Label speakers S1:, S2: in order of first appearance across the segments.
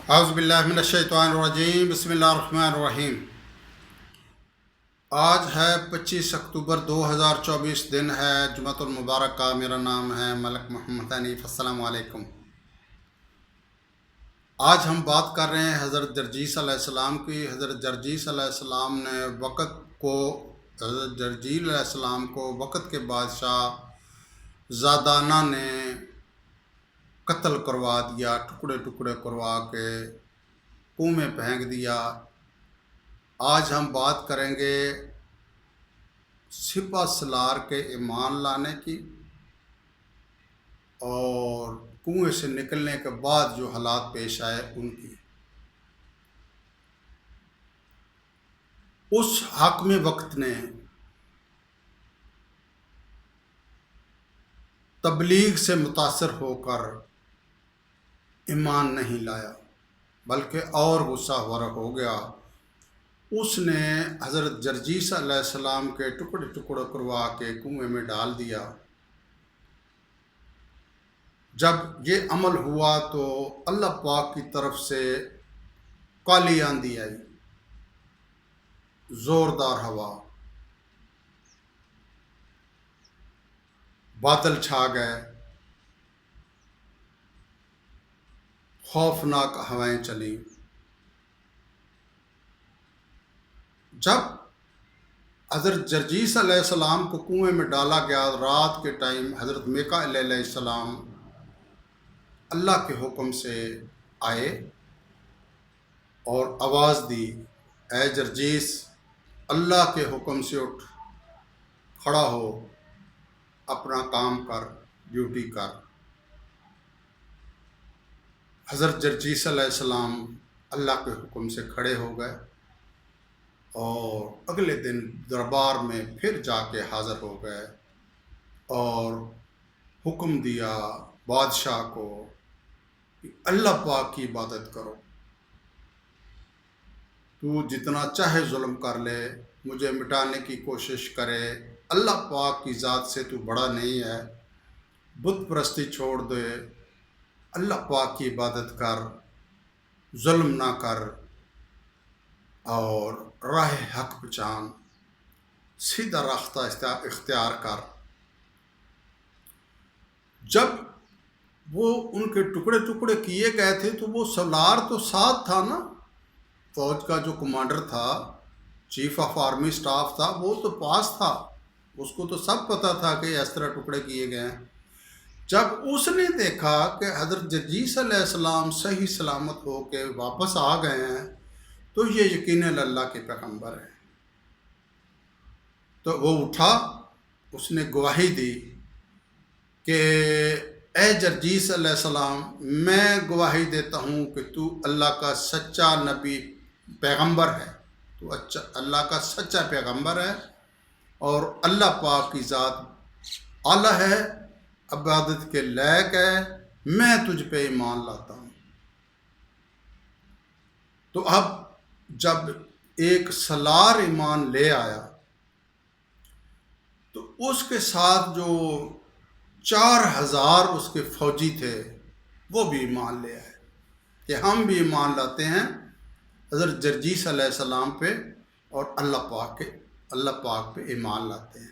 S1: اعوذ باللہ من الشیطان الرجیم، بسم اللہ الرحمن الرحیم۔ آج ہے 25 اکتوبر 2024، دن ہے جمعۃ المبارک کا۔ میرا نام ہے ملک محمد حنیف۔ السلام علیکم۔ آج ہم بات کر رہے ہیں حضرت جرجیس علیہ السلام کی۔ حضرت جرجیس علیہ السلام نے حضرت جرجیل علیہ السلام کو وقت کے بادشاہ زادانہ نے قتل کروا دیا، ٹکڑے ٹکڑے کروا کے کنویں میں پھینک دیا۔ آج ہم بات کریں گے سپہ سالار کے ایمان لانے کی اور کنویں سے نکلنے کے بعد جو حالات پیش آئے ان کی۔ اس حاکم وقت نے تبلیغ سے متاثر ہو کر ایمان نہیں لایا، بلکہ اور غصہ ہو گیا۔ اس نے حضرت جرجیس علیہ السلام کے ٹکڑے ٹکڑے کروا کے کنویں میں ڈال دیا۔ جب یہ عمل ہوا تو اللہ پاک کی طرف سے کالی آندھی آئی، زوردار ہوا، بادل چھا گئے، خوفناک ہوائیں چلیں۔ جب حضرت جرجیس علیہ السلام کو کنویں میں ڈالا گیا، رات کے ٹائم حضرت میکائیل علیہ السلام اللہ کے حکم سے آئے اور آواز دی، اے جرجیس، اللہ کے حکم سے اٹھ کھڑا ہو، اپنا کام کر، ڈیوٹی کر۔ حضرت جرجیس علیہ السلام اللہ کے حکم سے کھڑے ہو گئے اور اگلے دن دربار میں پھر جا کے حاضر ہو گئے اور حکم دیا بادشاہ کو کہ اللہ پاک کی عبادت کرو، تو جتنا چاہے ظلم کر لے، مجھے مٹانے کی کوشش کرے، اللہ پاک کی ذات سے تو بڑا نہیں ہے، بت پرستی چھوڑ دے، اللہ پاک کی عبادت کر، ظلم نہ کر اور راہ حق پہچان، سیدھا راستہ اختیار کر۔ جب وہ ان کے ٹکڑے ٹکڑے کیے گئے تھے تو وہ سالار تو ساتھ تھا نا، فوج کا جو کمانڈر تھا، چیف آف آرمی سٹاف تھا، وہ تو پاس تھا، اس کو تو سب پتہ تھا کہ اس طرح ٹکڑے کیے گئے ہیں۔ جب اس نے دیکھا کہ حضرت جرجیس علیہ السلام صحیح سلامت ہو کے واپس آ گئے ہیں تو یہ یقیناً اللہ کے پیغمبر ہیں، تو وہ اٹھا، اس نے گواہی دی کہ اے جرجیس علیہ السلام، میں گواہی دیتا ہوں کہ تو اللہ کا سچا نبی پیغمبر ہے، تو اللہ کا سچا پیغمبر ہے اور اللہ پاک کی ذات اعلیٰ ہے، عبادت کے لائق ہے، میں تجھ پہ ایمان لاتا ہوں۔ تو اب جب ایک سالار ایمان لے آیا تو اس کے ساتھ جو 4000 اس کے فوجی تھے وہ بھی ایمان لے آئے کہ ہم بھی ایمان لاتے ہیں حضرت جرجیس علیہ السلام پہ اور اللہ پاک پہ ایمان لاتے ہیں۔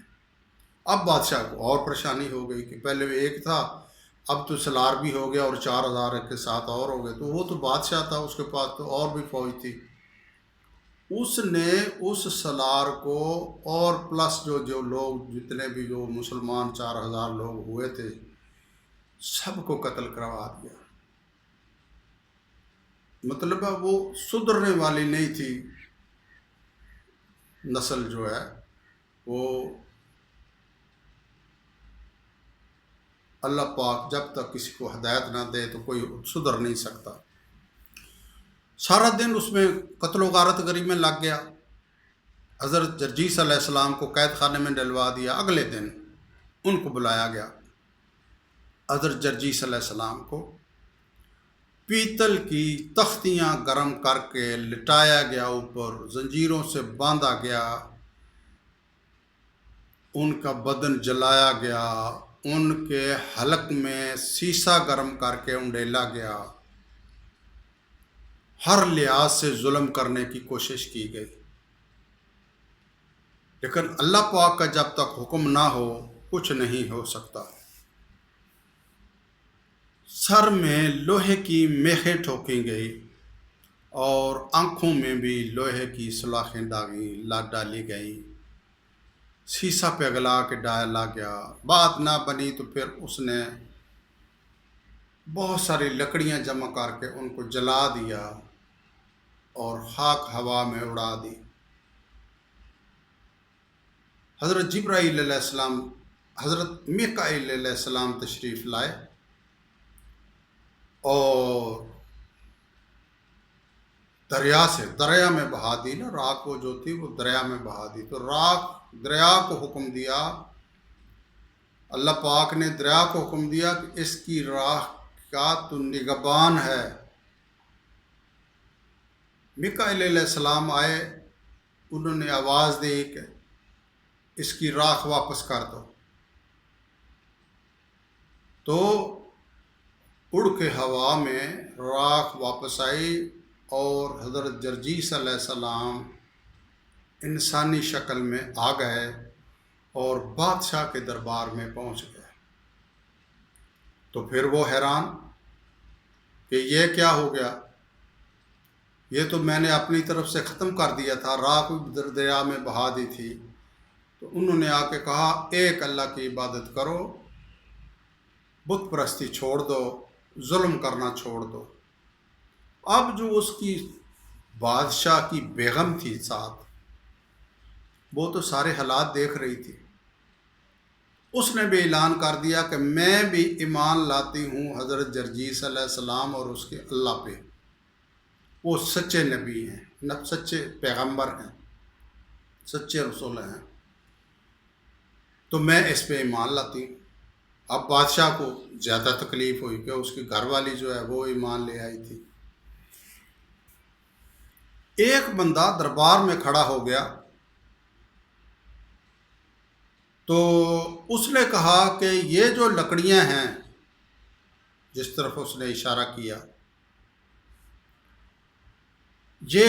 S1: اب بادشاہ کو اور پریشانی ہو گئی کہ پہلے ایک تھا، اب تو سالار بھی ہو گیا اور 4000 کے ساتھ اور ہو گئے، تو وہ تو بادشاہ تھا، اس کے پاس تو اور بھی فوج تھی۔ اس نے اس سالار کو اور پلس جو لوگ جتنے بھی جو مسلمان 4000 لوگ ہوئے تھے سب کو قتل کروا دیا۔ مطلب ہے وہ سدھرنے والی نہیں تھی نسل، جو ہے وہ اللہ پاک جب تک کسی کو ہدایت نہ دے تو کوئی سدھر نہیں سکتا۔ سارا دن اس میں قتل و غارت گری میں لگ گیا۔ حضرت جرجیس علیہ السلام کو قید خانے میں ڈلوا دیا۔ اگلے دن ان کو بلایا گیا، حضرت جرجیس علیہ السلام کو پیتل کی تختیاں گرم کر کے لٹایا گیا، اوپر زنجیروں سے باندھا گیا، ان کا بدن جلایا گیا، ان کے حلق میں سیسا گرم کر کے انڈیلا گیا، ہر لحاظ سے ظلم کرنے کی کوشش کی گئی، لیکن اللہ پاک کا جب تک حکم نہ ہو کچھ نہیں ہو سکتا۔ سر میں لوہے کی میخیں ٹھوکی گئی اور آنکھوں میں بھی لوہے کی سلاخیں ڈالی گئی، سیسا پگھلا کے ڈالا گیا۔ بات نہ بنی تو پھر اس نے بہت ساری لکڑیاں جمع کر کے ان کو جلا دیا اور خاک ہوا میں اڑا دی۔ حضرت جبرائیل علیہ السلام، حضرت میکائیل علیہ السلام تشریف لائے اور دریا میں بہا دی نا، راکھ وہ جو تھی وہ دریا میں بہا دی۔ تو دریا کو حکم دیا، اللہ پاک نے دریا کو حکم دیا کہ اس کی راہ کا تو نگہبان ہے۔ میکائیل علیہ السلام آئے، انہوں نے آواز دی کہ اس کی راکھ واپس کر دو، تو اڑ کے ہوا میں راکھ واپس آئی اور حضرت جرجیس علیہ السلام انسانی شکل میں آ گئے اور بادشاہ کے دربار میں پہنچ گئے۔ تو پھر وہ حیران کہ یہ کیا ہو گیا، یہ تو میں نے اپنی طرف سے ختم کر دیا تھا، راکھ دریا میں بہا دی تھی۔ تو انہوں نے آ کے کہا ایک اللہ کی عبادت کرو، بت پرستی چھوڑ دو، ظلم کرنا چھوڑ دو۔ اب جو اس کی بادشاہ کی بیگم تھی ساتھ، وہ تو سارے حالات دیکھ رہی تھی، اس نے بھی اعلان کر دیا کہ میں بھی ایمان لاتی ہوں حضرت جرجیس علیہ السلام اور اس کے اللہ پہ، وہ سچے نبی ہیں، سچے پیغمبر ہیں، سچے رسول ہیں، تو میں اس پہ ایمان لاتی ہوں۔ اب بادشاہ کو زیادہ تکلیف ہوئی کہ اس کی گھر والی جو ہے وہ ایمان لے آئی تھی۔ ایک بندہ دربار میں کھڑا ہو گیا تو اس نے کہا کہ یہ جو لکڑیاں ہیں، جس طرف اس نے اشارہ کیا، یہ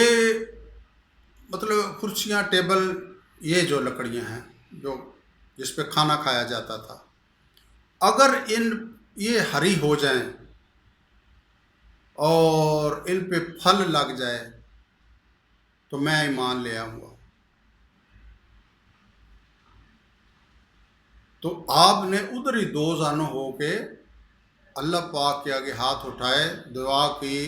S1: مطلب کرسیاں، ٹیبل، یہ جو لکڑیاں ہیں جو جس پہ کھانا کھایا جاتا تھا، اگر یہ ہری ہو جائیں اور ان پہ پھل لگ جائے تو میں ایمان لے آؤں گا۔ تو آپ نے ادھر ہی دو زانوں ہو کے اللہ پاک کے آگے ہاتھ اٹھائے، دعا کی،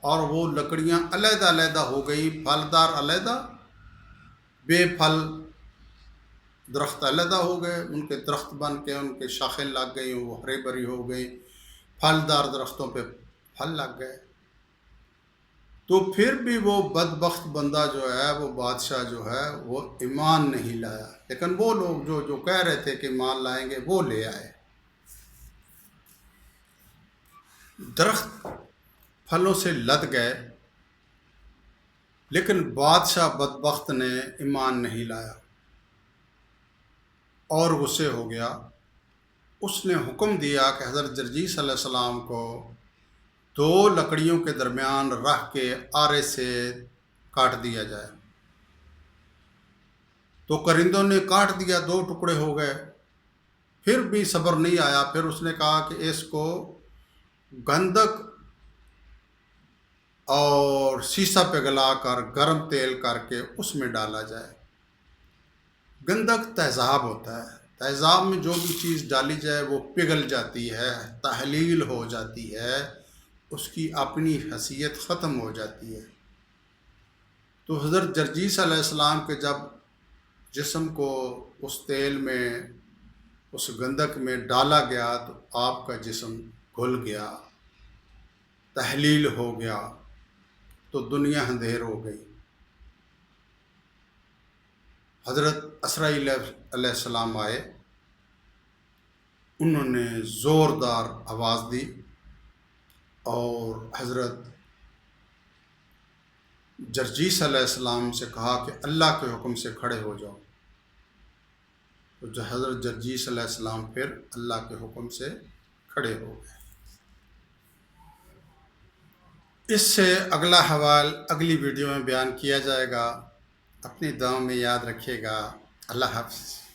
S1: اور وہ لکڑیاں علیحدہ علیحدہ ہو گئی، پھلدار علیحدہ، بے پھل درخت علیحدہ ہو گئے، ان کے درخت بن کے ان کے شاخیں لگ گئی، وہ ہری بھری ہو گئی، پھلدار درختوں پہ پھل لگ گئے۔ تو پھر بھی وہ بدبخت بندہ جو ہے، وہ بادشاہ جو ہے، وہ ایمان نہیں لایا، لیکن وہ لوگ جو کہہ رہے تھے کہ ایمان لائیں گے وہ لے آئے۔ درخت پھلوں سے لد گئے، لیکن بادشاہ بدبخت نے ایمان نہیں لایا اور غصے ہو گیا۔ اس نے حکم دیا کہ حضرت جرجیس علیہ السلام کو دو لکڑیوں کے درمیان رکھ کے آرے سے کاٹ دیا جائے۔ تو کرندوں نے کاٹ دیا، دو ٹکڑے ہو گئے، پھر بھی صبر نہیں آیا۔ پھر اس نے کہا کہ اس کو گندک اور سیسا پگھلا کر گرم تیل کر کے اس میں ڈالا جائے۔ گندک تیزاب ہوتا ہے، تیزاب میں جو بھی چیز ڈالی جائے وہ پگھل جاتی ہے، تحلیل ہو جاتی ہے، اس کی اپنی حیثیت ختم ہو جاتی ہے۔ تو حضرت جرجیس علیہ السلام کے جب جسم کو اس تیل میں، اس گندک میں ڈالا گیا تو آپ کا جسم گھل گیا، تحلیل ہو گیا، تو دنیا اندھیر ہو گئی۔ حضرت اسرائیل علیہ السلام آئے، انہوں نے زوردار آواز دی اور حضرت جرجیس علیہ السلام سے کہا کہ اللہ کے حکم سے کھڑے ہو جاؤ۔ تو حضرت جرجیس علیہ السلام پھر اللہ کے حکم سے کھڑے ہو گئے۔ اس سے اگلا حوال اگلی ویڈیو میں بیان کیا جائے گا۔ اپنی دعاؤں میں یاد رکھیے گا۔ اللہ حافظ۔